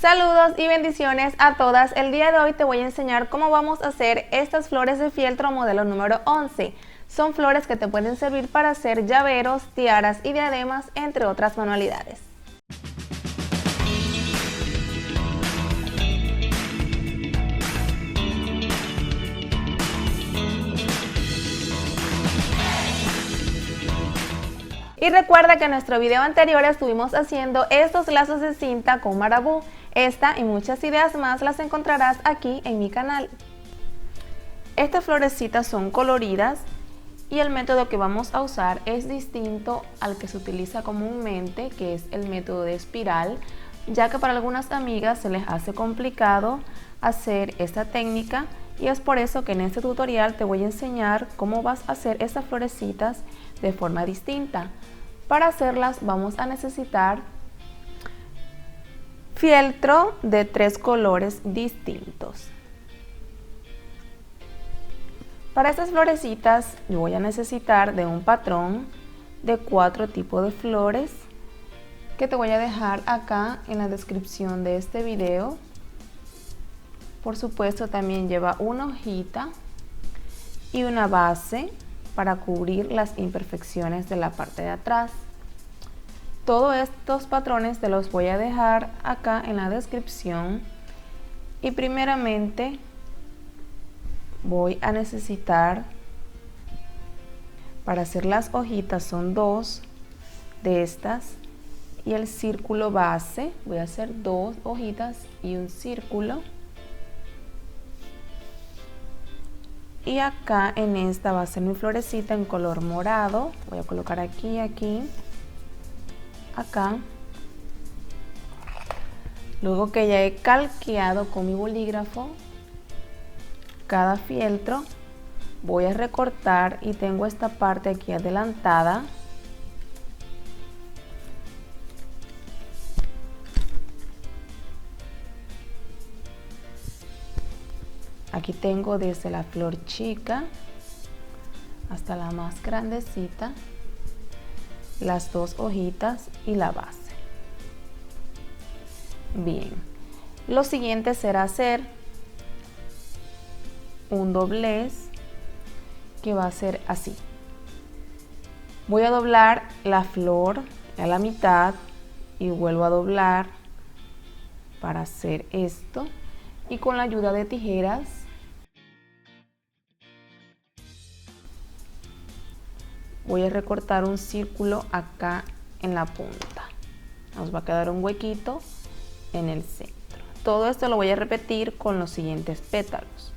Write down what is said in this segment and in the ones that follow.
Saludos y bendiciones a todas. El día de hoy te voy a enseñar cómo vamos a hacer estas flores de fieltro modelo número 11. Son flores que te pueden servir para hacer llaveros, tiaras y diademas, entre otras manualidades. Y recuerda que en nuestro video anterior estuvimos haciendo estos lazos de cinta con marabú. Esta y muchas ideas más las encontrarás aquí en mi canal. Estas florecitas son coloridas y el método que vamos a usar es distinto al que se utiliza comúnmente, que es el método de espiral, ya que para algunas amigas se les hace complicado hacer esta técnica, y es por eso que en este tutorial te voy a enseñar cómo vas a hacer estas florecitas de forma distinta. Para hacerlas vamos a necesitar fieltro de 3 colores distintos. Para estas florecitas yo voy a necesitar de un patrón de 4 tipos de flores que te voy a dejar acá en la descripción de este video. Por supuesto también lleva una hojita y una base para cubrir las imperfecciones de la parte de atrás. Todos estos patrones te los voy a dejar acá en la descripción, y primeramente voy a necesitar, para hacer las hojitas son 2 de estas, y el círculo base voy a hacer 2 hojitas y un círculo. Y acá en esta va a ser mi florecita en color morado. Voy a colocar aquí, acá. Luego que ya he calqueado con mi bolígrafo cada fieltro, voy a recortar y tengo esta parte aquí adelantada. Aquí tengo desde la flor chica hasta la más grandecita, las 2 hojitas y la base. Bien, lo siguiente será hacer un doblez, que va a ser así. Voy a doblar la flor a la mitad y vuelvo a doblar para hacer esto, y con la ayuda de tijeras voy a recortar un círculo acá en la punta. Nos va a quedar un huequito en el centro. Todo esto lo voy a repetir con los siguientes pétalos.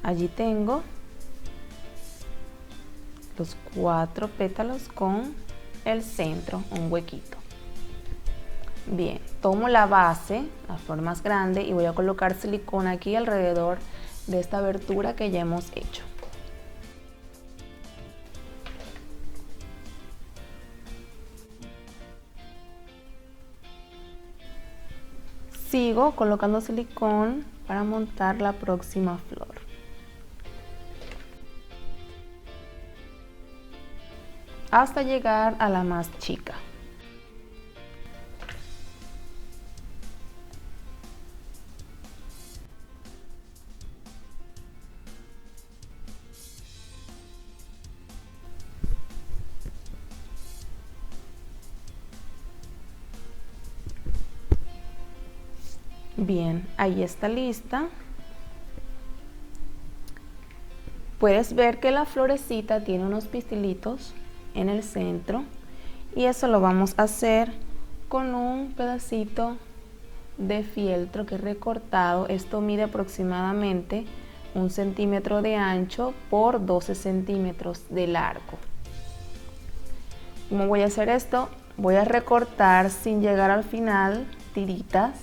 Allí tengo los 4 pétalos con el centro, un huequito. Bien, tomo la base, la flor más grande, y voy a colocar silicona aquí alrededor de esta abertura que ya hemos hecho. Sigo colocando silicón para montar la próxima flor. Hasta llegar a la más chica. Bien, ahí está lista. Puedes ver que la florecita tiene unos pistilitos en el centro, y eso lo vamos a hacer con un pedacito de fieltro que he recortado. Esto mide aproximadamente 1 centímetro de ancho por 12 centímetros de largo. ¿Cómo voy a hacer esto? Voy a recortar sin llegar al final tiritas,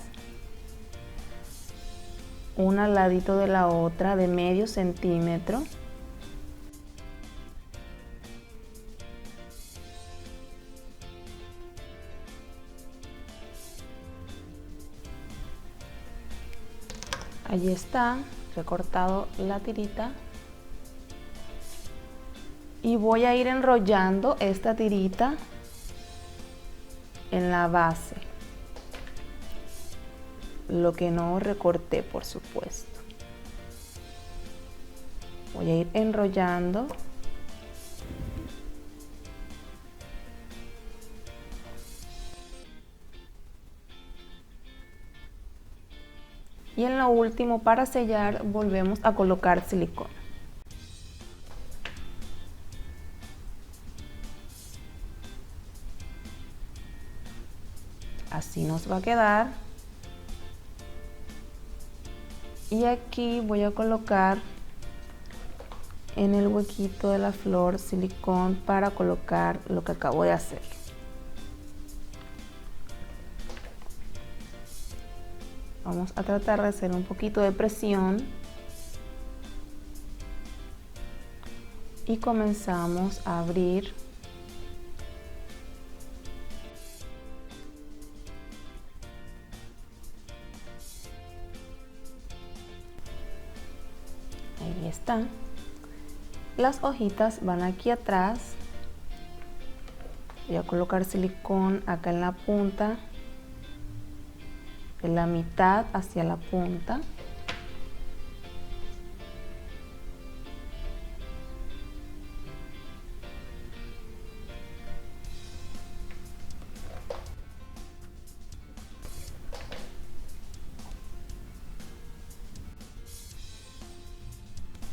una al ladito de la otra, de medio centímetro. Allí está, recortado la tirita. Y voy a ir enrollando esta tirita en la base. Lo que no recorté, por supuesto. Voy a ir enrollando. Y en lo último, para sellar, volvemos a colocar silicona. Así nos va a quedar. Y aquí voy a colocar en el huequito de la flor silicón para colocar lo que acabo de hacer. Vamos a tratar de hacer un poquito de presión y comenzamos a abrir. Ahí están. Las hojitas van aquí atrás. Voy a colocar silicón acá en la punta, de la mitad hacia la punta.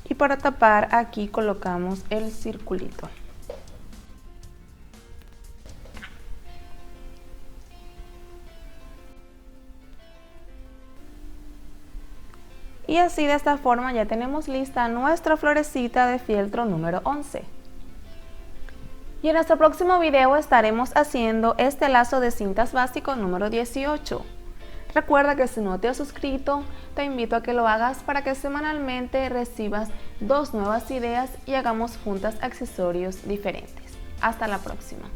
Y para tapar aquí colocamos el circulito. Y así de esta forma ya tenemos lista nuestra florecita de fieltro número 11. Y en nuestro próximo video estaremos haciendo este lazo de cintas básico número 18. Recuerda que si no te has suscrito, te invito a que lo hagas para que semanalmente recibas 2 nuevas ideas y hagamos juntas accesorios diferentes. Hasta la próxima.